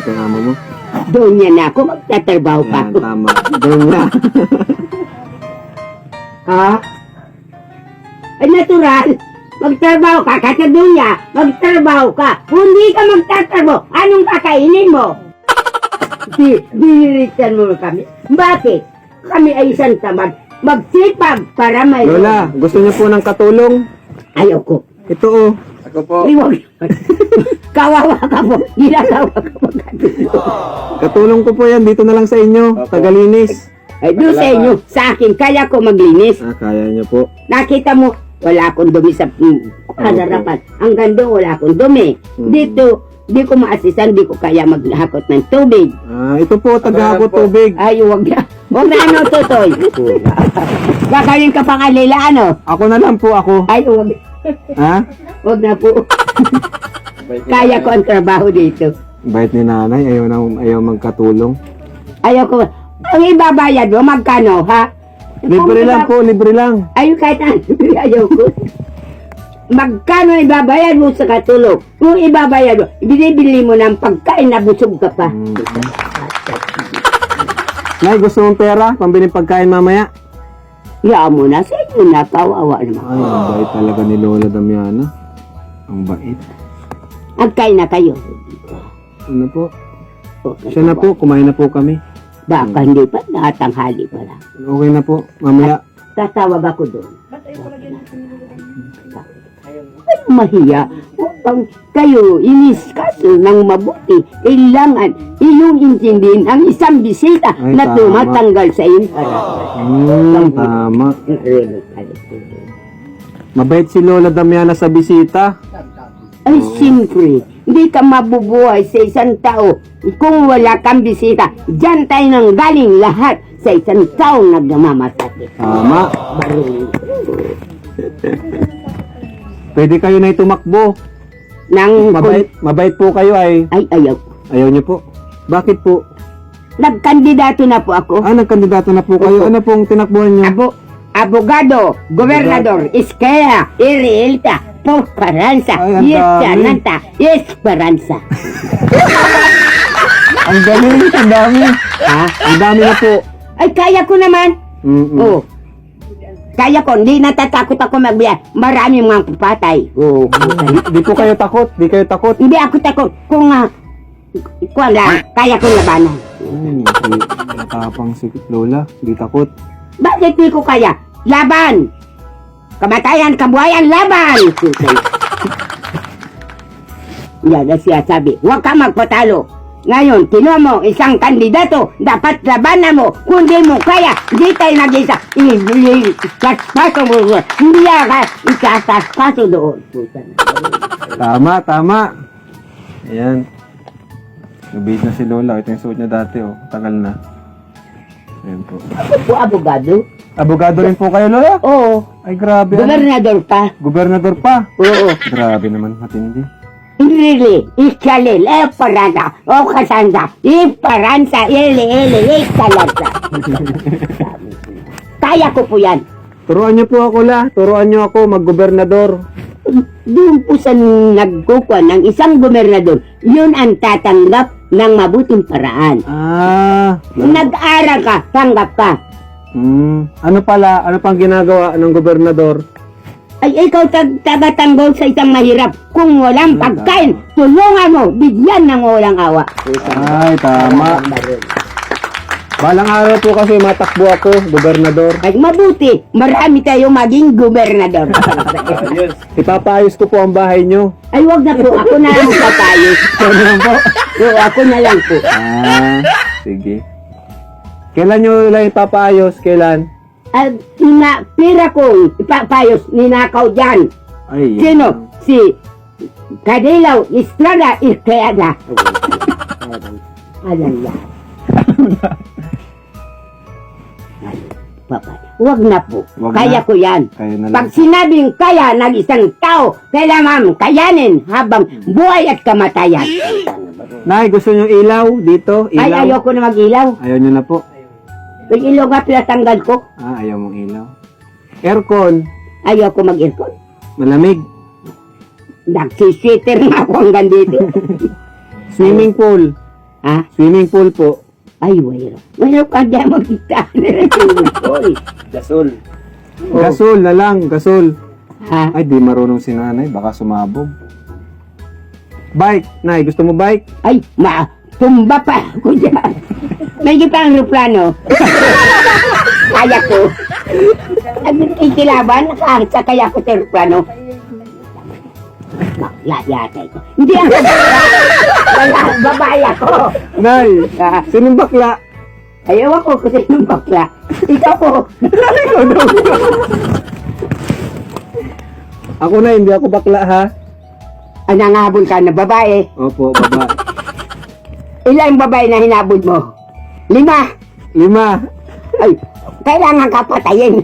Bakit ang amo mo? Doon yan na ako magtatrabaho pa. Ayan, tama. Doon nga. Ha? Ay, natural. Magtrabaho ka, katadunya. Magtrabaho ka. Kung hindi ka magtatrabaho, anong kakainin mo? Diniritan mo kami. Bakit? Kami ay isang tamad. Magsipag para may... Lola, gusto niyo po ng katulong? Ayoko. Ito oh. Ako po. Iwag. Kawawa ka po. Ginagawa ka po. Katulong ko po yan. Dito na lang sa inyo. Opo. Tagalinis. Ay, doon sa inyo, sa akin, kaya ko maglinis. Ah, kaya niyo po. Nakita mo, wala akong dumi sa harapan. Ang ganda, wala akong dumi. Dito, di ko maasisan, di ko kaya maghakot ng tubig. Ah, ito po. Taga-ako tubig. Ay, huwag na. Huwag na ano, Totoy. Gagawin ka pang alila, ano? Ako na lang po ako. Ay, huwag. Ha? Huwag na po. Kaya ko ang trabaho dito. Bait ni nanay. Ayaw magkatulong. Ayaw ko. Ang ibabayad mo, magkano, ha? Libre lang po. Libre lang. Ayaw kahit ano, ayaw ko. Magkano ibabayad mo sa katulong? Kung ibabayad mo, binibili mo ng pagkain na busog ka pa. Nay, gusto mong pera? Pambiling pagkain mamaya? Yaan mo na sa inyo na, kawawa naman. Ay, ang bait talaga ni Lola Damiana. Ang bait. Magkain na kayo. Ano po? Siya na po. Kumain na po kami. Baka hindi pa, nakatanghali pa lang. Okay na po. Mamaya. Tatawag ako doon. Ay, mahiya. Upang kayo iniskaso ng mabuti, kailangan iyong intindihin ang isang bisita Ay, na tama. tumatanggal sa iyong para. Tama. Mabait si Lola Damiana sa bisita. Ay, siyempre, hindi ka mabubuhay sa isang tao kung wala kang bisita. Diyan tayo nang galing lahat sa isang taong nagmamasabi. Tama. Pwede kayo na tumakbo. Nang Mabait po kayo ay. ay ayaw. Ayaw niyo po. Bakit po? Nagkandidato na po ako. Ah, nagkandidato na po kayo. Ano pong tinakbuhan niyo? Abogado, gobernador, Iskaya, Irielta, Porcaranza, Ay, ang dami. Yesananta, Esperanza. Ang galing. Ang dami. Ha? Ang dami na po. Ay, kaya ko naman. Mm-mm. Oh. Kaya ko, hindi natatakot ako magbiya. Maraming mga papatay. Oh. Di po kayo takot. Di kayo takot. Hindi ako takot kung wala, kaya kong labanan. Matapang si Lola. Di takot. Bakit di ko kaya? Laban! Kamatayan, kabuhayan, laban! Yan ang siya sabi, huwag ka magpatalo. Ngayon, kinuha mo isang kandidato, dapat labanan mo. Kung di mo kaya, di tayo nag-isa. Ikaspaso mo. Hindi ka ikaspaso doon. Tama, tama. Ayan. Nabid na si Lola. Ito yung suot niya dati, oh. Tagal na. Ayan po. O abogado? Abogado rin po kayo, Lola? Oo. Ay, grabe. Gobernador pa? Gobernador pa? Oo. Grabe naman, matindi. Really, Iskalil, Esperanza, o Kasanda, Esperanza, Iskalasa. Kaya ko po yan. Turuan niyo po ako, La. Turuan niyo ako mag-gobernador. Doon po sa nagkukuha ng isang gobernador, yun ang tatanggap ng mabuting paraan. Ah. Nag-aral ka, tanggap ka. Ano pala? Ano pang ginagawa ng gobernador? Ay, ikaw tagatanggol sa isang mahirap. Kung walang pagkain, tulungan mo, bigyan ng walang awa. Ay, tama. Balang araw po kasi matakbo ako, gobernador. Ay, mabuti. Marami tayong maging gobernador. Ayos. Ipapaayos ko po ang bahay niyo. Ay, wag na po. Ako na lang papayos. Ano lang po? Oo, ako na lang po. Ah, sige. Kailan nyo lang ipapaayos? Kailan? At pira ko, ipapayos, ninakaw dyan. Ay, Sino? Si Cadillaw Estrada Irqueada. Alam yan. Papa, wag na po. Wag Kaya na. ko yan. Kaya na lang. Pag sinabing kaya ng isang tao, kailangan kayanin habang buhay at kamatayan. Nay, gusto nyo ilaw dito? Ilaw? Ay, ayoko na mag-ilaw. Ayaw nyo na po. Pag ilaw nga pinatanggal ko, Ah, ayaw mong ilaw. Aircon, ayoko mag-aircon. malamig. Nagsisweater nga ako hanggang dito. Swimming pool. Ha? Swimming pool po. Ay, wala. Wala ka dyan magkita. Oy. Gasol. Gasol na lang, gasol. Ha? Ay, di marunong si nanay. Baka sumabog. Bike. Nay, gusto mo bike? Ay, tumba pa ako dyan. May pa ang aeroplano. Kaya ko. Ikilaban, nakahit sa kaya ko sa aeroplano. Bakla yata ito. Hindi ako bakla. Wala, babae ako. Nay, Ah, sinong bakla? ayaw ako kasi yung bakla. Ikaw po. Ako na, hindi ako bakla ha. Ang nangahabol ka na babae. Opo, baba. Ilang babae na hinabol mo? 5. 5. Ay, kailangan ka patayin.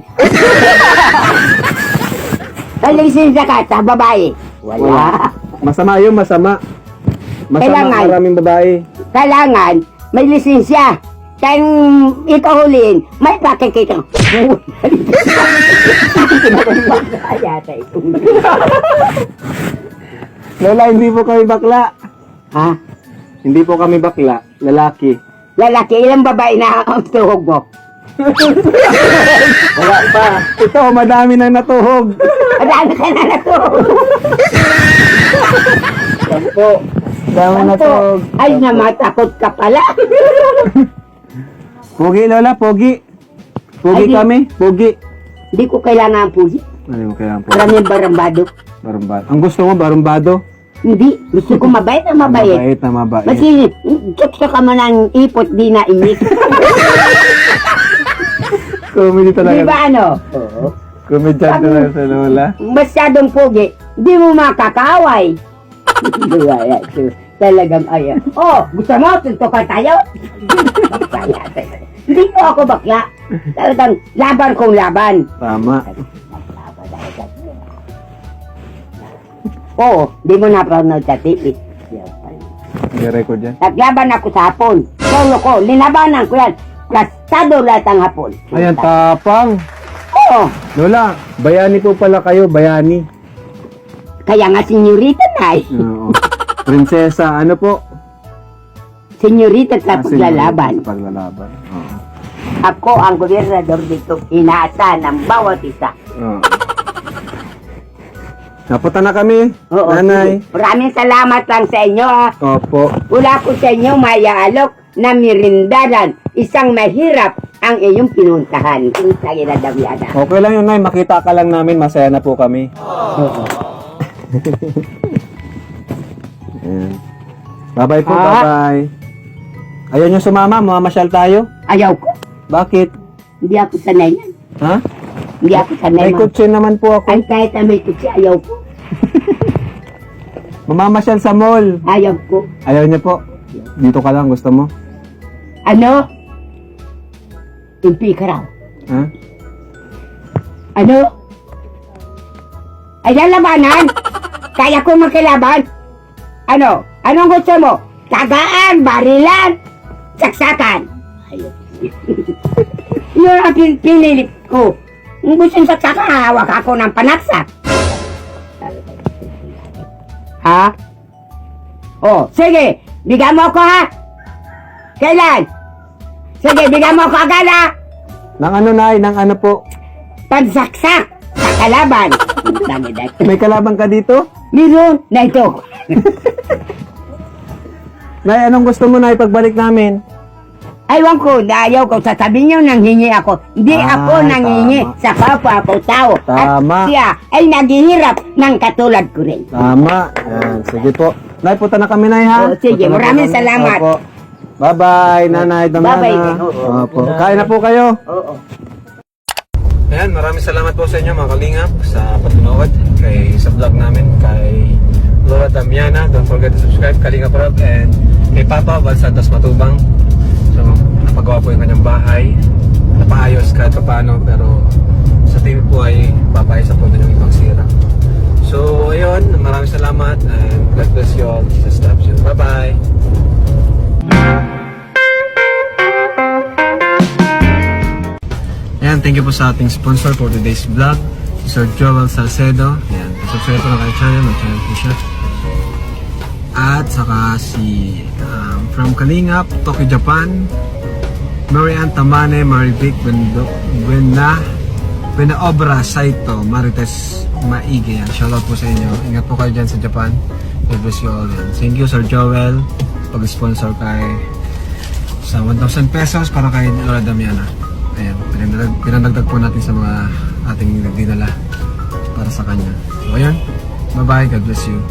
May lisensya ka sa babae. Wala. Masama yun, masama. Masama Kailangan. maraming babae. Kailangan may lisensya. Kaya ikaw huliin, may pakikita. Yata ito. Lola, hindi po kami bakla. Ha? Hindi po kami bakla. Lalaki. Lalaki, ilang babae na ang tuhog mo? Wala pa. Ito, madami nang natuhog. Madami ka na natuhog. Sampo. Dami natuhog. Ay, namatakot ka pala. Pogi, Lola, pogi. Pogi Ay, di- kami, pogi. Hindi ko kailangan ang pusi. Ano mo kailangan po? Maraming barambado. Barumbado. Ang gusto mo, barumbado? Hindi, gusto ko mabait na mabait. Mabait na mabait. Kasi, gusto ka man ng ipot, di na inik. Comedy talaga. Di ba ano? Comedian talaga sa Lola. Masyadong pogi, di mo makakaway. Di ba, yan, so, talagang ayaw. Oh, gusto mo, tuntukan tayo? Hindi ko ako bakla. Talagang laban kong laban. Tama. Oo, di mo napanood sa TV. May record yan. Naglaban ako sa hapon. Solo ko, linabanan ko yan. Plastado lahat ang hapon. Ayan, tapang. Oo, Lola, bayani po pala kayo, bayani. kaya nga senyorita na eh. Oo. Prinsesa, ano po? Senyorita sa Ah, paglalaban. Sa paglalaban. Oo. Ako ang gobernador dito. Inaasa ng bawat isa. Oo. Napunta na kami, Oo, nanay. sige. Maraming salamat lang sa inyo ha. Opo. Wala ko sa inyo mayaalok na mirindaran. Isang mahirap ang iyong pinuntahan. Kung sa ginadamyada. Okay lang yun, nay. Makita ka lang namin, masaya na po kami. Oo. Ayan. Bye-bye po, Ah. bye-bye. Ayaw nyo sumama, mamamasyal tayo? Ayaw ko. Bakit? Hindi ako sanay yan. Ha? Hindi ako sanay. May kutsi naman po ako. Ay, kahit na may kutsi, ayaw ko. Mamamasyal sa mall. Ayaw ko. Ayaw niya po. Dito ka lang, gusto mo? Ano? Impi ka raw. Ha? Ano? Ay, lalabanan? Kaya ko makilaban? Ano? Anong gusto mo? Tagaan, barilan, saksakan. Ayaw. Yun ang pinilit ko. Kung gusto yung saksakan, hawak ako ng panaksak. Ha? Oh, sige. Bigyan mo ako ha? Kailan? Sige, bigyan mo ako agad ha? Nang ano, nay? Nang ano po? Pagsaksak sa kalaban. Dami dahil. May kalaban ka dito? Meron na ito. Nay, anong gusto mo, nay, pagbalik namin? Aywan ko, ayaw ko, sasabihin niyo nanghingi ako. Hindi Ah, ako nanghingi tama. sa kapwa ko tao. Tama. At siya ay naghihirap ng katulad ko rin. Tama. Yan. Sige po. Nay, punta na kami, nay, ha? Oh, sige, Punta na po maraming kami. salamat. Opo. Bye-bye, nanay, damana. Bye-bye. Opo. Kain na po kayo. Oo. Ayan, maraming salamat po sa inyo mga kalingap sa patunood sa vlog namin kay Lola Damiana. Don't forget to subscribe, Kalingap Rob, and kay Papa Balsantas Matubang. So, napagawa po yung kanyang bahay. Napaayos kahit pa paano, pero sa TV po ay papaayos po din yung ibang sira. So, ayun, maraming salamat and God bless you all. Jesus loves you. Bye-bye! Ayan, thank you po sa ating sponsor for today's vlog, si Sir Joel Salcedo. Ayan, subscribe po na kanyang channel, mag-channel po siya. At saka si From Kalingap, Tokyo, Japan, Marian Tamane, Marivic, Buena Obra, Saito, Marites Maigi. Yan. Shoutout po sa inyo. Ingat po kayo dyan sa Japan. God bless you all. Yan. Thank you Sir Joel pag-sponsor kay sa 1,000 pesos para kay Lola Damiana. Ayan, pinandagdag po natin sa mga ating dinala para sa kanya. So ayan, bye bye, God bless you.